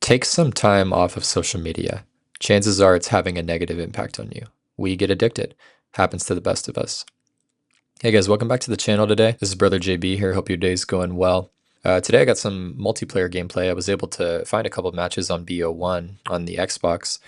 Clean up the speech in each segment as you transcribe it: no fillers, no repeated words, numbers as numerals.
Take some time off of social media. Chances are it's having a negative impact on you. We get addicted. Happens to the best of us. Hey guys, welcome back to the channel today. This is Brother JB here. Hope your day's going well. Today I got some multiplayer gameplay. I was able to find a couple of matches on BO1 on the Xbox.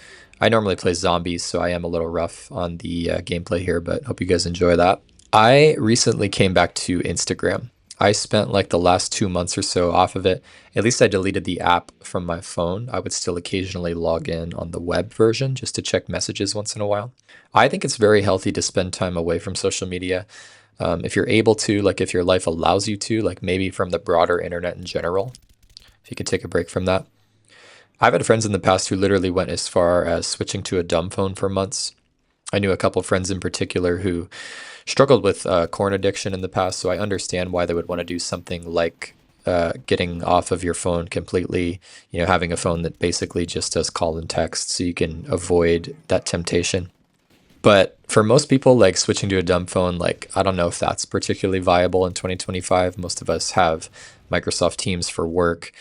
I normally play zombies, so I am a little rough on the gameplay here, but hope you guys enjoy that. I recently came back to Instagram. I spent like the last 2 months or so off of it. At least I deleted the app from my phone. I would still occasionally log in on the web version just to check messages once in a while. I think it's very healthy to spend time away from social media. If you're able to, like if your life allows you to, like maybe from the broader internet in general, if you could take a break from that. I've had friends in the past who literally went as far as switching to a dumb phone for months. I knew a couple friends in particular who struggled with corn addiction in the past, so I understand why they would want to do something like getting off of your phone completely, having a phone that basically just does call and text so you can avoid that temptation. But for most people, like switching to a dumb phone, like I don't know if that's particularly viable in 2025. Most of us have Microsoft Teams for work.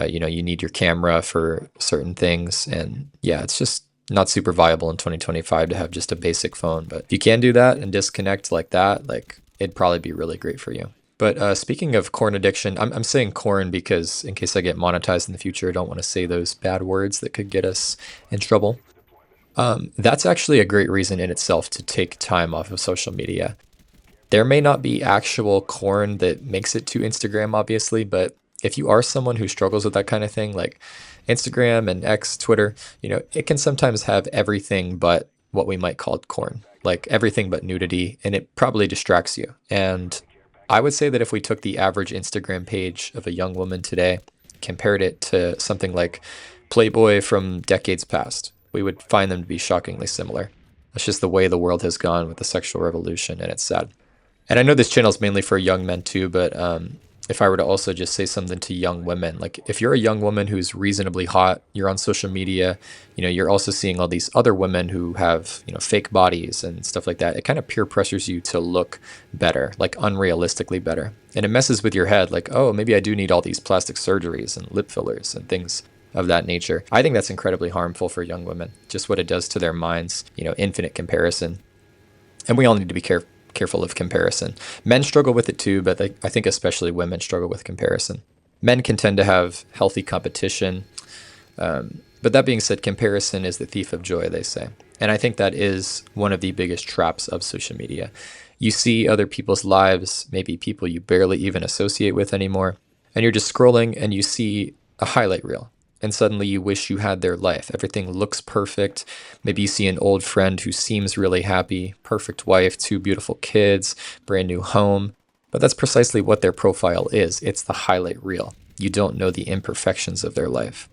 You need your camera for certain things. And yeah, it's just not super viable in 2025 to have just a basic phone. But if you can do that and disconnect like that, like it'd probably be really great for you. But speaking of corn addiction, I'm saying corn because in case I get monetized in the future, I don't want to say those bad words that could get us in trouble. That's actually a great reason in itself to take time off of social media. There may not be actual corn that makes it to Instagram, obviously, but if you are someone who struggles with that kind of thing, like Instagram and X, Twitter, it can sometimes have everything but what we might call corn, like everything but nudity, and it probably distracts you. And I would say that if we took the average Instagram page of a young woman today, compared it to something like Playboy from decades past, we would find them to be shockingly similar. That's just the way the world has gone with the sexual revolution, and it's sad. And I know this channel is mainly for young men too, but if I were to also just say something to young women, like if you're a young woman who's reasonably hot, you're on social media, you're also seeing all these other women who have, fake bodies and stuff like that. It kind of peer pressures you to look better, like unrealistically better. And it messes with your head, like, oh, maybe I do need all these plastic surgeries and lip fillers and things of that nature. I think that's incredibly harmful for young women, just what it does to their minds, infinite comparison. And we all need to be careful of comparison. Men struggle with it too, but I think especially women struggle with comparison. Men can tend to have healthy competition. But that being said, comparison is the thief of joy, they say. And I think that is one of the biggest traps of social media. You see other people's lives, maybe people you barely even associate with anymore, and you're just scrolling and you see a highlight reel. And suddenly you wish you had their life. Everything looks perfect. Maybe you see an old friend who seems really happy, perfect wife, 2 beautiful kids, brand new home. But that's precisely what their profile is. It's the highlight reel. You don't know the imperfections of their life.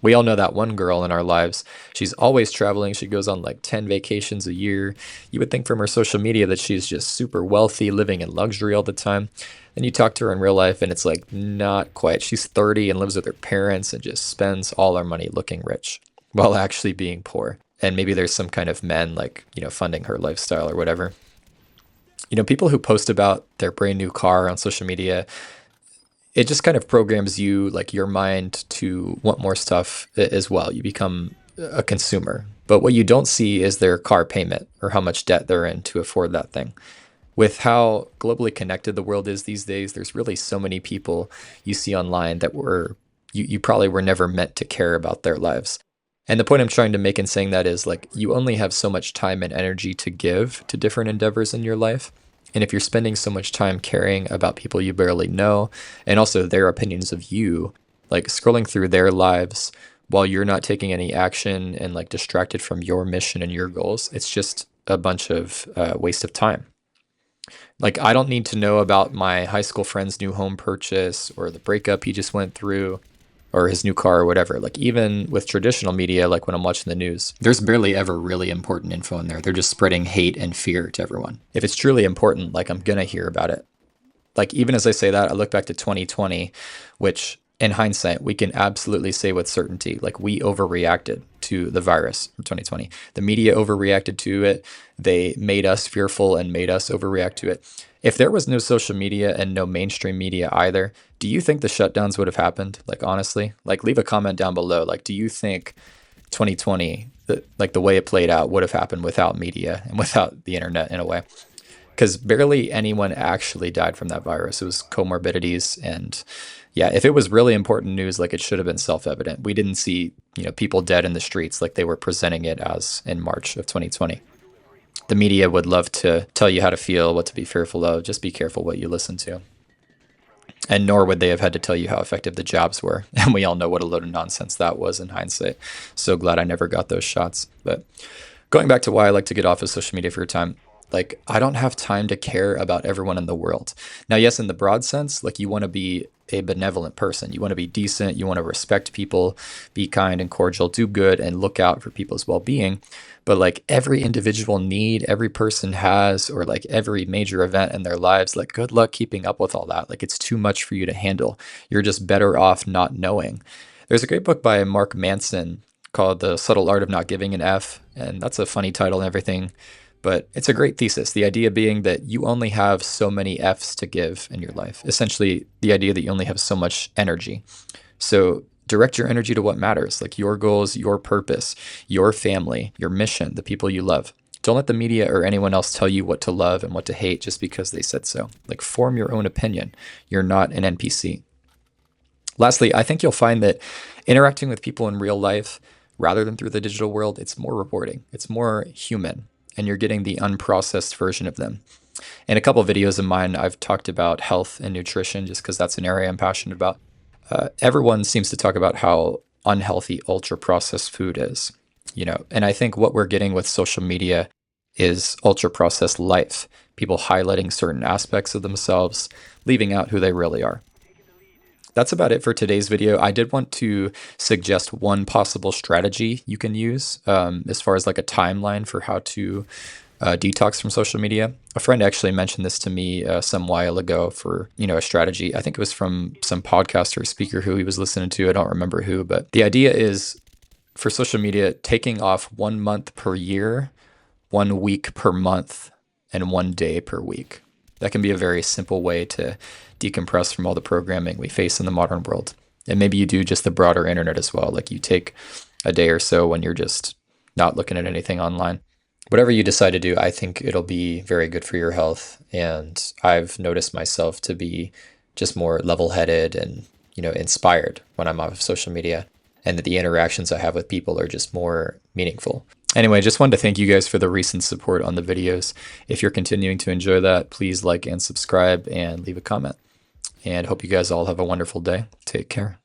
We all know that one girl in our lives. She's always traveling. She goes on like 10 vacations a year. You would think from her social media that she's just super wealthy, living in luxury all the time. Then you talk to her in real life and it's like not quite. She's 30 and lives with her parents and just spends all her money looking rich while actually being poor. And maybe there's some kind of men like, funding her lifestyle or whatever. People who post about their brand new car on social media, it just kind of programs you, like your mind, to want more stuff as well. You become a consumer. But what you don't see is their car payment or how much debt they're in to afford that thing. With how globally connected the world is these days, there's really so many people you see online that you probably were never meant to care about their lives. And the point I'm trying to make in saying that is like you only have so much time and energy to give to different endeavors in your life. And if you're spending so much time caring about people you barely know, and also their opinions of you, like scrolling through their lives while you're not taking any action and like distracted from your mission and your goals, it's just a bunch of waste of time. Like, I don't need to know about my high school friend's new home purchase or the breakup he just went through or his new car or whatever. Like, even with traditional media, like when I'm watching the news, there's barely ever really important info in there. They're just spreading hate and fear to everyone. If it's truly important, like, I'm going to hear about it. Like, even as I say that, I look back to 2020, which in hindsight, we can absolutely say with certainty, like we overreacted to the virus from 2020. The media overreacted to it. They made us fearful and made us overreact to it. If there was no social media and no mainstream media either, do you think the shutdowns would have happened? Like, honestly, like, leave a comment down below. Like, do you think 2020, like the way it played out, would have happened without media and without the internet in a way? Because barely anyone actually died from that virus. It was comorbidities. And yeah, if it was really important news, like, it should have been self-evident. We didn't see, people dead in the streets like they were presenting it as in March of 2020. The media would love to tell you how to feel, what to be fearful of. Just be careful what you listen to. And nor would they have had to tell you how effective the jabs were. And we all know what a load of nonsense that was in hindsight. So glad I never got those shots. But going back to why I like to get off of social media for a time, like, I don't have time to care about everyone in the world. Now, yes, in the broad sense, like, you want to be a benevolent person. You want to be decent. You want to respect people, be kind and cordial, do good, and look out for people's well-being. But like, every individual need every person has, or like every major event in their lives, like, good luck keeping up with all that. Like, it's too much for you to handle. You're just better off not knowing. There's a great book by Mark Manson called The Subtle Art of Not Giving an F. And that's a funny title and everything, but it's a great thesis. The idea being that you only have so many F's to give in your life. Essentially, the idea that you only have so much energy. So direct your energy to what matters, like your goals, your purpose, your family, your mission, the people you love. Don't let the media or anyone else tell you what to love and what to hate just because they said so. Like, form your own opinion. You're not an NPC. Lastly, I think you'll find that interacting with people in real life, rather than through the digital world, it's more rewarding. It's more human, and you're getting the unprocessed version of them. In a couple of videos of mine, I've talked about health and nutrition just because that's an area I'm passionate about. Everyone seems to talk about how unhealthy ultra-processed food is, and I think what we're getting with social media is ultra-processed life, people highlighting certain aspects of themselves, leaving out who they really are. That's about it for today's video. I did want to suggest one possible strategy you can use as far as like a timeline for how to detox from social media. A friend actually mentioned this to me some while ago for, a strategy. I think it was from some podcast or speaker who he was listening to. I don't remember who, but the idea is for social media, taking off 1 month per year, 1 week per month, and 1 day per week. That can be a very simple way to decompress from all the programming we face in the modern world. And maybe you do just the broader internet as well. Like, you take a day or so when you're just not looking at anything online. Whatever you decide to do, I think it'll be very good for your health. And I've noticed myself to be just more level-headed and, inspired when I'm off of social media, and that the interactions I have with people are just more meaningful. Anyway, just wanted to thank you guys for the recent support on the videos. If you're continuing to enjoy that, please like and subscribe and leave a comment. And hope you guys all have a wonderful day. Take care.